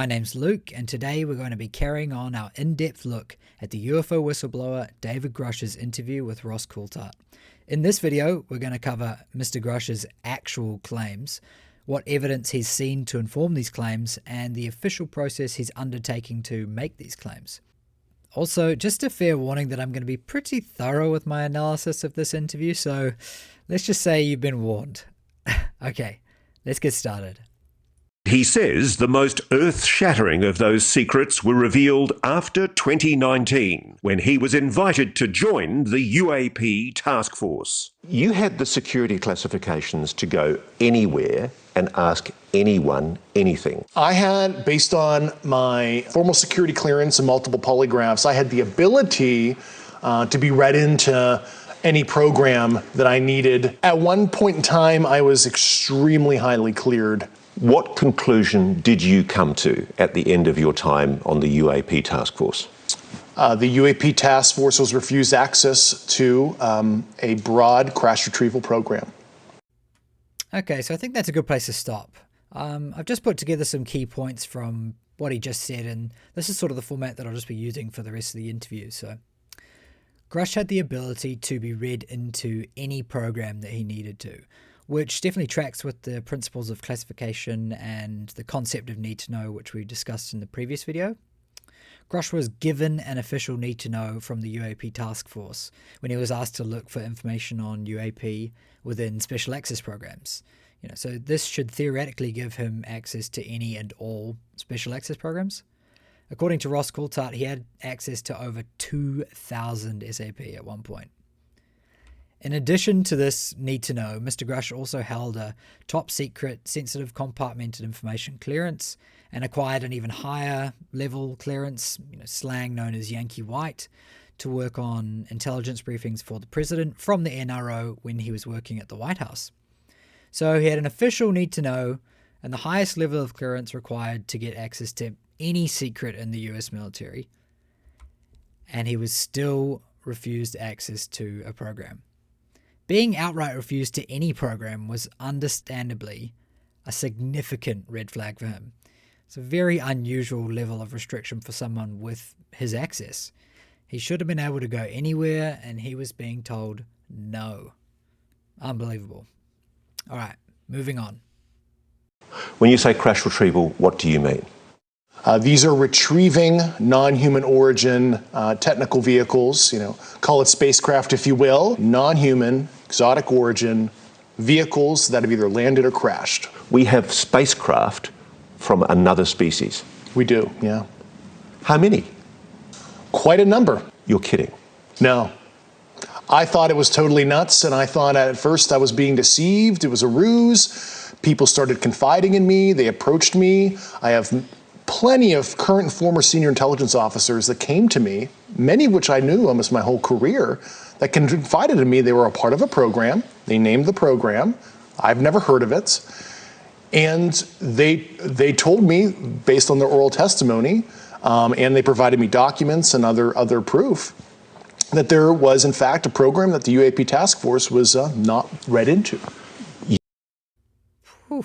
My name's Luke, and today we're going to be carrying on our in-depth look at the UFO whistleblower David Grusch's interview with Ross Coulthart. In this video, we're going to cover Mr. Grusch's actual claims, what evidence he's seen to inform these claims, and the official process he's undertaking to make these claims. Also, just a fair warning that I'm going to be pretty thorough with my analysis of this interview, so let's just say you've been warned. Okay, let's get started. He says the most earth-shattering of those secrets were revealed after 2019, when he was invited to join the UAP task force. You had the security classifications to go anywhere and ask anyone anything. I had, based on my formal security clearance and multiple polygraphs, I had the ability to be read into any program that I needed. At one point in time, I was extremely highly cleared. What conclusion did you come to at the end of your time on the UAP task force? The UAP task force was refused access to a broad crash retrieval program. Okay, so I think that's a good place to stop. I've just put together some key points from what he just said, and this is sort of the format that I'll just be using for the rest of the interview. So, Grusch had the ability to be read into any program that he needed to, which definitely tracks with the principles of classification and the concept of need to know, which we discussed in the previous video. Grusch was given an official need to know from the UAP task force when he was asked to look for information on UAP within special access programs. So this should theoretically give him access to any and all special access programs. According to Ross Coulthart, he had access to over 2,000 SAP at one point. In addition to this need to know, Mr. Grusch also held a top secret sensitive compartmented information clearance and acquired an even higher level clearance, slang known as Yankee White, to work on intelligence briefings for the president from the NRO when he was working at the White House. So he had an official need to know and the highest level of clearance required to get access to any secret in the US military, and he was still refused access to a program. Being outright refused to any program was understandably a significant red flag for him. It's a very unusual level of restriction for someone with his access. He should have been able to go anywhere, and he was being told no. Unbelievable. All right, moving on. When you say crash retrieval, what do you mean? These are retrieving non-human origin technical vehicles, call it spacecraft if you will, non-human, exotic origin vehicles that have either landed or crashed. We have spacecraft from another species. We do, yeah. How many? Quite a number. You're kidding. No. I thought it was totally nuts, and I thought at first I was being deceived. It was a ruse. People started confiding in me. They approached me. I have plenty of current and former senior intelligence officers that came to me, many of which I knew almost my whole career, that confided in me they were a part of a program. They named the program. I've never heard of it. And they told me, based on their oral testimony, and they provided me documents and other proof, that there was, in fact, a program that the UAP task force was not read into. Whew.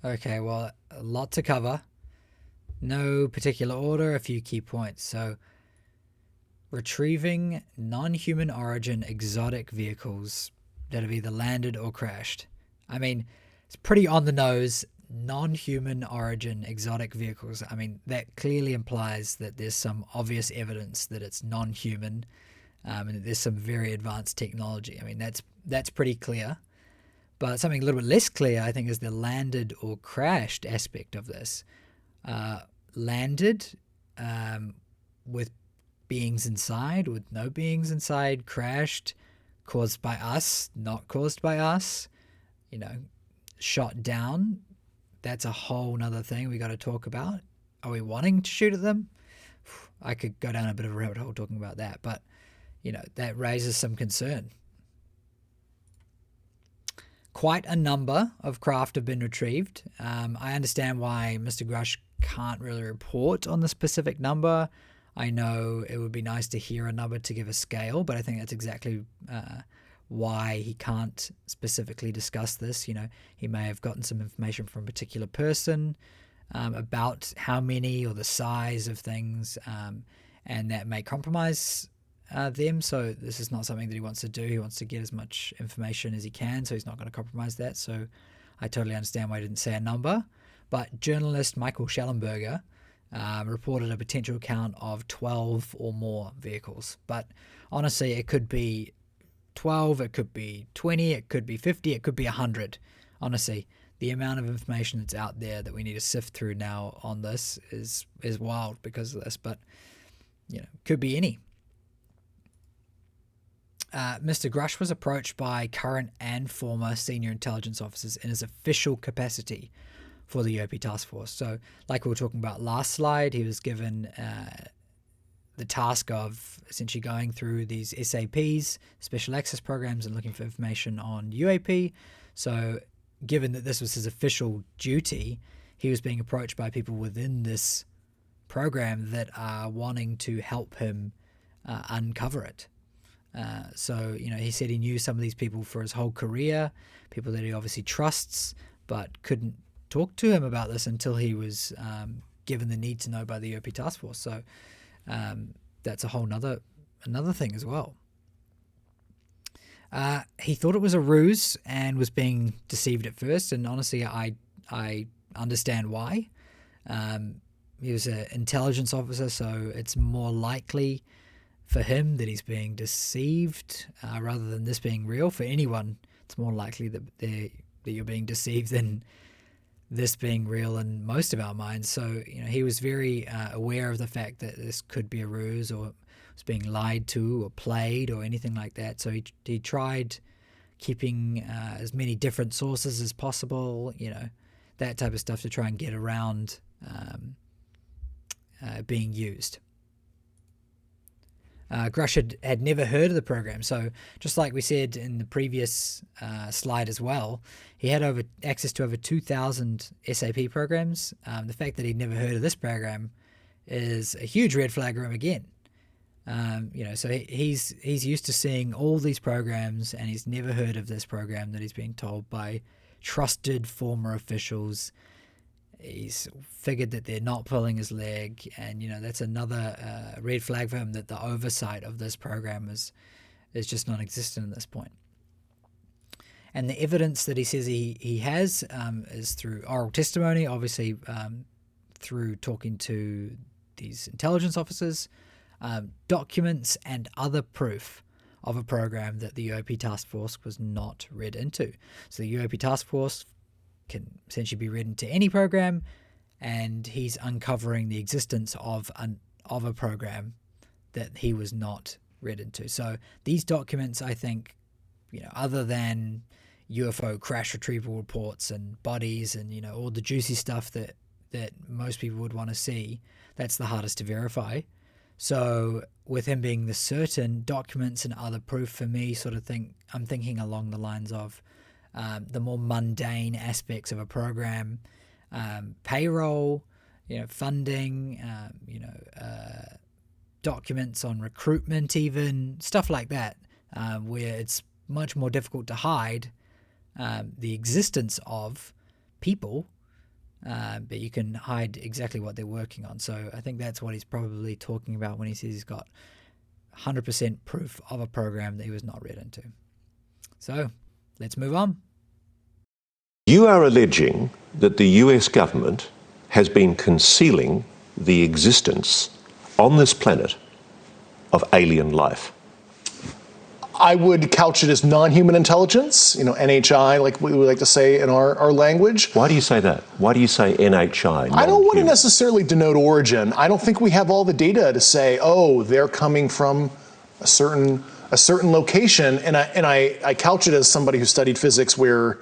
Okay, well, a lot to cover. No particular order, a few key points. So, retrieving non-human origin exotic vehicles that have either landed or crashed. I mean, it's pretty on the nose. Non-human origin exotic vehicles. I mean, that clearly implies that there's some obvious evidence that it's non-human, and that there's some very advanced technology. I mean, that's pretty clear. But something a little bit less clear, I think, is the landed or crashed aspect of this. Landed with beings inside, with no beings inside, crashed, caused by us, not caused by us, shot down. That's a whole nother thing we got to talk about. Are we wanting to shoot at them? I could go down a bit of a rabbit hole talking about that, but that raises some concern. Quite a number of craft have been retrieved. I understand why Mr. Grusch can't really report on the specific number. I know it would be nice to hear a number to give a scale, but I think that's exactly why he can't specifically discuss this. He may have gotten some information from a particular person about how many or the size of things, and that may compromise them. So this is not something that he wants to do. He wants to get as much information as he can, so he's not going to compromise that. So I totally understand why he didn't say a number. But journalist Michael Schellenberger reported a potential count of 12 or more vehicles. But honestly, it could be 12, it could be 20, it could be 50, it could be 100. Honestly, the amount of information that's out there that we need to sift through now on this is wild because of this. But, could be any. Mr. Grusch was approached by current and former senior intelligence officers in his official capacity for the UAP task force. So, like we were talking about last slide, he was given the task of essentially going through these SAPs, special access programs, and looking for information on UAP. So, given that this was his official duty, he was being approached by people within this program that are wanting to help him uncover it. So, he said he knew some of these people for his whole career, people that he obviously trusts, but couldn't talk to him about this until he was given the need to know by the UAP task force. So that's a whole another thing as well. He thought it was a ruse and was being deceived at first, and honestly, I understand why. He was an intelligence officer, so it's more likely for him that he's being deceived rather than this being real. For anyone, it's more likely that you're being deceived than this being real in most of our minds. So, he was very aware of the fact that this could be a ruse or was being lied to or played or anything like that. So he tried keeping as many different sources as possible, that type of stuff to try and get around being used. Grusch had never heard of the program, so just like we said in the previous slide as well, he had access to over 2,000 SAP programs. The fact that he'd never heard of this program is a huge red flag for him again. So he's used to seeing all these programs, and he's never heard of this program that he's being told by trusted former officials. He's figured that they're not pulling his leg, and that's another red flag for him, that the oversight of this program is just non-existent at this point. And the evidence that he says he has is through oral testimony, obviously through talking to these intelligence officers, documents and other proof of a program that the UAP task force was not read into. So the UAP task force can essentially be read into any program, and he's uncovering the existence of a program that he was not read into. So these documents, I think, other than UFO crash retrieval reports and bodies and all the juicy stuff that most people would want to see, that's the hardest to verify. So with him being the certain documents and other proof, for me, I'm thinking along the lines of the more mundane aspects of a program, payroll, funding, documents on recruitment, even stuff like that, where it's much more difficult to hide the existence of people, but you can hide exactly what they're working on. So I think that's what he's probably talking about when he says he's got 100% proof of a program that he was not read into. So let's move on. You are alleging that the US government has been concealing the existence on this planet of alien life. I would couch it as non-human intelligence, NHI, like we would like to say in our language. Why do you say that? Why do you say NHI? I don't want to necessarily denote origin. I don't think we have all the data to say, they're coming from a certain location, and I couch it as somebody who studied physics where...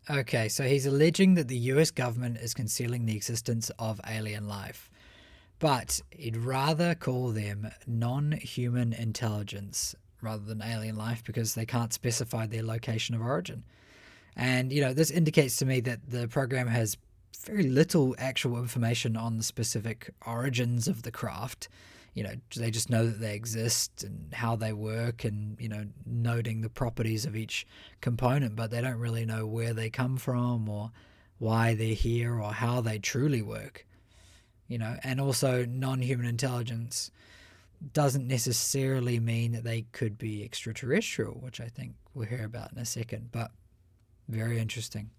Okay, so he's alleging that the US government is concealing the existence of alien life, but he'd rather call them non-human intelligence rather than alien life because they can't specify their location of origin. And, this indicates to me that the program has very little actual information on the specific origins of the craft. They just know that they exist and how they work and, noting the properties of each component, but they don't really know where they come from or why they're here or how they truly work. And also non-human intelligence doesn't necessarily mean that they could be extraterrestrial, which I think we'll hear about in a second, but very interesting.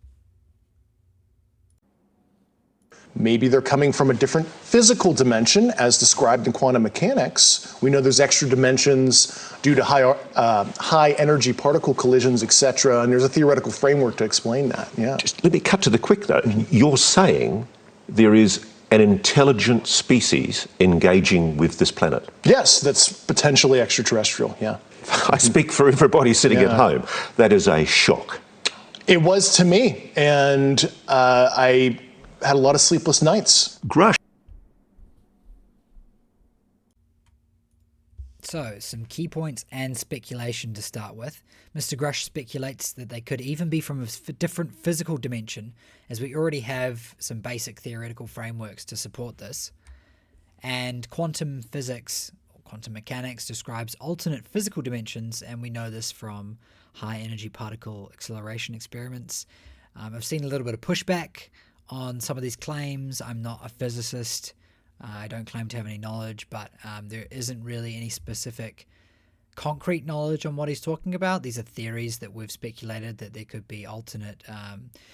Maybe they're coming from a different physical dimension, as described in quantum mechanics. We know there's extra dimensions due to high energy particle collisions, etc. And there's a theoretical framework to explain that. Yeah. Just let me cut to the quick, though. You're saying there is an intelligent species engaging with this planet? Yes, that's potentially extraterrestrial, yeah. I speak for everybody sitting at home. That is a shock. It was to me, and I had a lot of sleepless nights. Grusch. So, some key points and speculation to start with. Mr. Grusch speculates that they could even be from a different physical dimension, as we already have some basic theoretical frameworks to support this. And quantum physics, or quantum mechanics, describes alternate physical dimensions, and we know this from high energy particle acceleration experiments. I've seen a little bit of pushback on some of these claims. I'm not a physicist. I don't claim to have any knowledge, but there isn't really any specific concrete knowledge on what he's talking about. These are theories that we've speculated that there could be alternate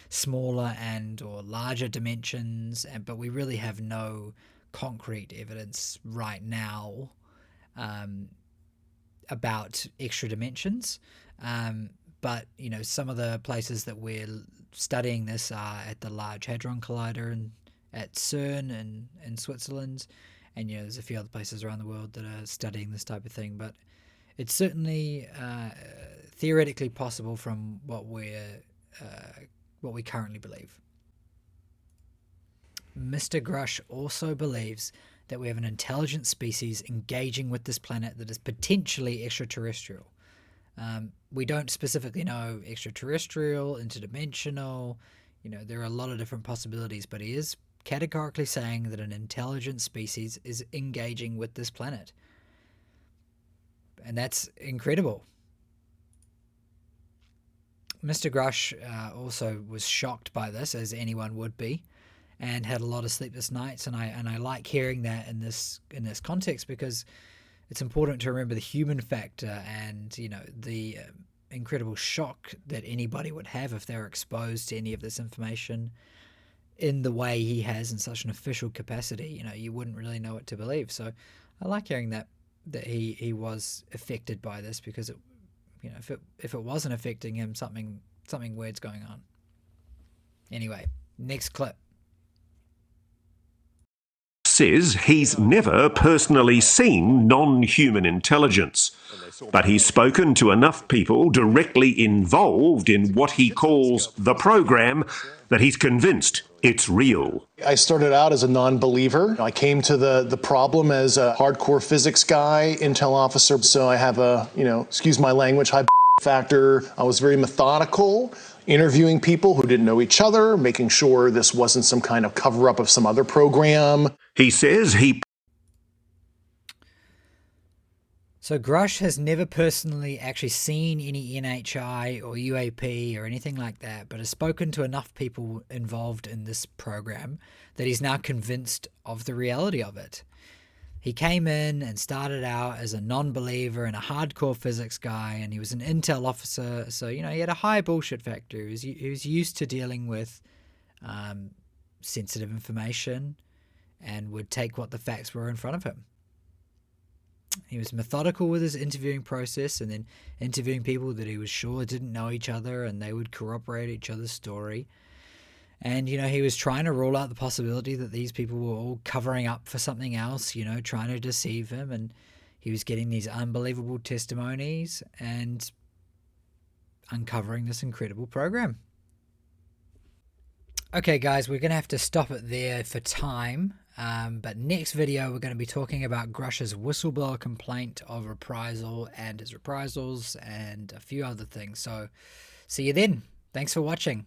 smaller and or larger dimensions, but we really have no concrete evidence right now about extra dimensions. But, some of the places that we're studying this are at the Large Hadron Collider and at CERN in Switzerland, and there's a few other places around the world that are studying this type of thing, but it's certainly theoretically possible from what we currently believe. Mr. Grusch also believes that we have an intelligent species engaging with this planet that is potentially extraterrestrial. We don't specifically know extraterrestrial, interdimensional, there are a lot of different possibilities, but he is categorically saying that an intelligent species is engaging with this planet. And that's incredible. Mr. Grusch also was shocked by this, as anyone would be, and had a lot of sleepless nights, and I like hearing that in this context, because it's important to remember the human factor and the incredible shock that anybody would have if they're exposed to any of this information in the way he has in such an official capacity. You wouldn't really know what to believe. So I like hearing that he was affected by this, because it, if it wasn't affecting him, something weird's going on. Anyway, next clip. Says he's never personally seen non-human intelligence, but he's spoken to enough people directly involved in what he calls the program that he's convinced it's real. I started out as a non-believer. I came to the problem as a hardcore physics guy, intel officer, so I have a, excuse my language, high factor. I was very methodical, interviewing people who didn't know each other, making sure this wasn't some kind of cover-up of some other program. He says So Grusch has never personally actually seen any NHI or UAP or anything like that, but has spoken to enough people involved in this program that he's now convinced of the reality of it. He came in and started out as a non-believer and a hardcore physics guy, and he was an intel officer, so he had a high bullshit factor. He was used to dealing with sensitive information and would take what the facts were in front of him. He was methodical with his interviewing process, and then interviewing people that he was sure didn't know each other, and they would corroborate each other's story. And, he was trying to rule out the possibility that these people were all covering up for something else, trying to deceive him. And he was getting these unbelievable testimonies and uncovering this incredible program. Okay, guys, we're going to have to stop it there for time. But next video, we're going to be talking about Grusch's whistleblower complaint of reprisal and his reprisals and a few other things. So see you then. Thanks for watching.